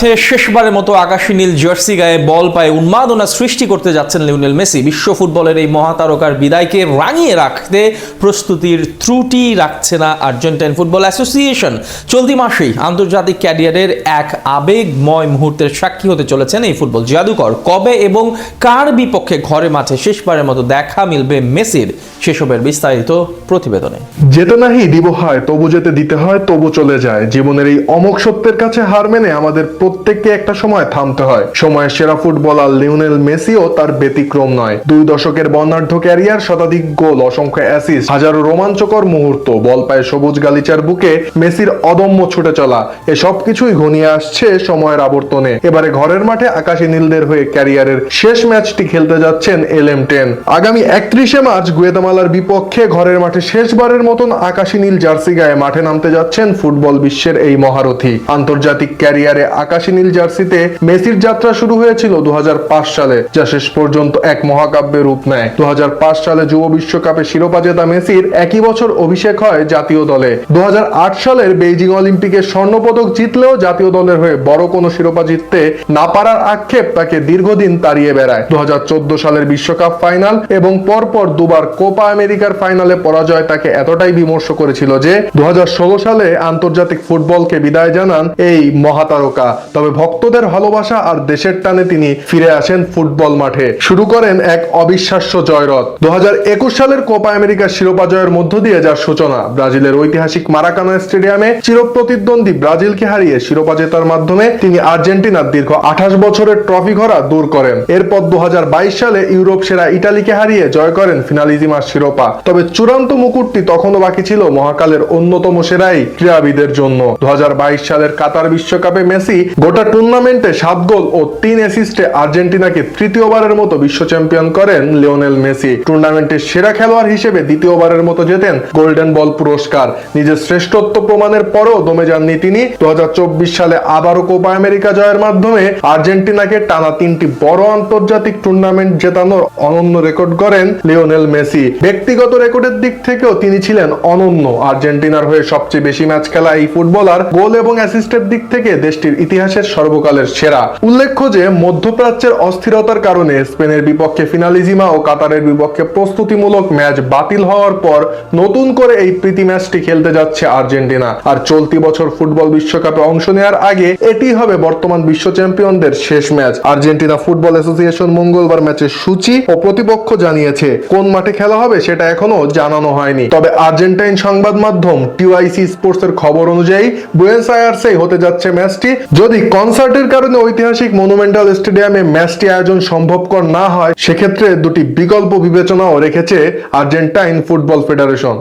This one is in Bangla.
মাঠে শেষবারের মতো আকাশী নীল জার্সি গায়ে বল পায়ে উন্মাদনা সৃষ্টি করতে যাচ্ছেন লিওনেল মেসি। বিশ্ব ফুটবলের এই মহাতারকার বিদায়কে রাঙিয়ে রাখতে প্রস্তুতির ত্রুটি রাখছে না আর্জেন্টাইন ফুটবল অ্যাসোসিয়েশন। চলতি মাসেই আন্তর্জাতিক ক্যারিয়ারের এক আবেগময় মুহূর্তের সাক্ষী হতে চলেছেন এই ফুটবল জাদুকর। কবে এবং কার বিপক্ষে ঘরে মাঠে শেষবারের মতো দেখা মিলবে মেসির, সেসবের বিস্তারিত প্রতিবেদনে। যেতে নাহি দিব হয়, তবু যেতে দিতে হয়, তবু চলে যায়। জীবনের এই অমোঘ সত্যের কাছে হার মেনে আমাদের প্রত্যেককে একটা সময় থামতে হয়। সময়ের সেরা ফুটবলার লিওনেল মেসিও তার ব্যতিক্রম নয়। 2 দশকের বর্ণাঢ্য ক্যারিয়ার, শতাধিক গোল, অসংখ্য অ্যাসিস্ট, হাজারো রোমাঞ্চকর মুহূর্ত, বল পায়ে সবুজ গালিচার বুকে মেসির অদম্য ছুটে চলা, এসব কিছুই ঘনিয়ে আসছে সময়ের আবর্তনে। এবারে ঘরের মাঠে আকাশী নীলদের হয়ে ক্যারিয়ারের শেষ ম্যাচটি খেলতে যাচ্ছেন LM10। আগামী 31শে মার্চ গুয়েতামালার বিপক্ষে ঘরের মাঠে শেষবারের মতন আকাশী নীল জার্সি গায়ে মাঠে নামতে যাচ্ছেন ফুটবল বিশ্বের এই মহারথী। আন্তর্জাতিক ক্যারিয়ারে আকাশী নীল জার্সিতে মেসির যাত্রা শুরু হয়েছিল 2005 সালে, যা শেষ পর্যন্ত এক মহাকাব্যের রূপ নেয়। 2005 সালে যুব বিশ্বকাপে শিরোপা জেতা মেসির একই বছর অভিষেক হয় জাতীয় দলে। 2008 সালের বেইজিং অলিম্পিকে স্বর্ণপদক জিতলেও জাতীয় দলের হয়ে বড় কোনো শিরোপা জিততে না পারার আক্ষেপ তাকে দীর্ঘদিন তাড়িয়ে বেড়ায়। 2014 সালের বিশ্বকাপ ফাইনাল এবং পরপর দুবার কোপা আমেরিকার ফাইনালে পরাজয় তাকে এতটাই বিমর্ষ করেছিল যে 2016 সালে আন্তর্জাতিক ফুটবলকে বিদায় জানান এই মহাতারকা। তবে ভক্তদের ভালোবাসা আর দেশের টানে তিনি ফিরে আসেন ফুটবল মাঠে, শুরু করেন এক অবিশ্বাস্য জয়রথ। 2021 সালের কোপা আমেরিকার শিরোপা জয়ের মধ্য দিয়ে যার সূচনা। ব্রাজিলের ঐতিহাসিক মারাকানা স্টেডিয়ামে চিরপ্রতিদ্বন্দ্বী ব্রাজিলকে হারিয়ে শিরোপা জেতার মাধ্যমে তিনি আর্জেন্টিনার দীর্ঘ 28 বছরের ট্রফি ঘরা দূর করেন। এরপর 2022 সালে ইউরোপ সেরা ইটালিকে হারিয়ে জয় করেন ফিনালিজিমার শিরোপা। তবে চূড়ান্ত মুকুটটি তখনও বাকি ছিল মহাকালের অন্যতম সেরাই ক্রীড়াবিদের জন্য। 2022 সালের কাতার বিশ্বকাপে মেসি গোটা টুর্নামেন্টে 7 গোল ও 3 অ্যাসিস্টে আর্জেন্টিনাকে তৃতীয়বারের মতো বিশ্ব চ্যাম্পিয়ন করেন লিওনেল মেসি। টুর্নামেন্টের সেরা খেলোয়াড় হিসেবে দ্বিতীয়বারের মতো জেতেন গোল্ডেন বল পুরস্কার। নিজের শ্রেষ্ঠত্ব প্রমাণের পরও দমে যাননি তিনি। 2024 সালে আবারও কোপা আমেরিকা জয়ের মাধ্যমে আর্জেন্টিনাকে টানা 3টি বড় আন্তর্জাতিক টুর্নামেন্ট জেতানোর অনন্য রেকর্ড করেন লিওনেল মেসি। ব্যক্তিগত রেকর্ডের দিক থেকেও তিনি ছিলেন অনন্য। আর্জেন্টিনার হয়ে সবচেয়ে বেশি ম্যাচ খেলা এই ফুটবলার গোল এবং অ্যাসিস্টের দিক থেকে দেশটির ইতিহাসের সর্বকালের সেরা। উল্লেখ্য যে মধ্যপ্রাচ্যের অস্থিরতার কারণে স্পেনের বিপক্ষে ফিনালিজিমা ও কাতারের বিপক্ষে প্রস্তুতিমূলক ম্যাচ বাতিল হওয়ার পর নতুন করে এই প্রীতি ম্যাচটি খেলতে যাচ্ছে আর্জেন্টিনা। আর চলতি বছর ফুটবল বিশ্বকাপে অংশ নেওয়ার আগে এটি হবে বর্তমান বিশ্ব চ্যাম্পিয়নদের শেষ ম্যাচ। আর্জেন্টিনা ফুটবল অ্যাসোসিয়েশন মঙ্গলবার ম্যাচের সূচি ও প্রতিপক্ষ জানিয়েছে। কোন মাঠে খেলা হবে সেটা এখনো জানানো হয়নি। তবে আর্জেন্টাইন সংবাদ মাধ্যম টিওআইসি স্পোর্টস এর খবর অনুযায়ী বুয়েনোস আয়ার্সেই হতে যাচ্ছে ম্যাচটি। যদি কনসার্টের কারণে ঐতিহাসিক মনুমেন্টাল স্টেডিয়ামে ম্যাচটি আয়োজন সম্ভবপর না হয়, সেক্ষেত্রে দুটি বিকল্প বিবেচনাও রেখেছে আর্জেন্টাইন ফুটবল ফেডারেশন।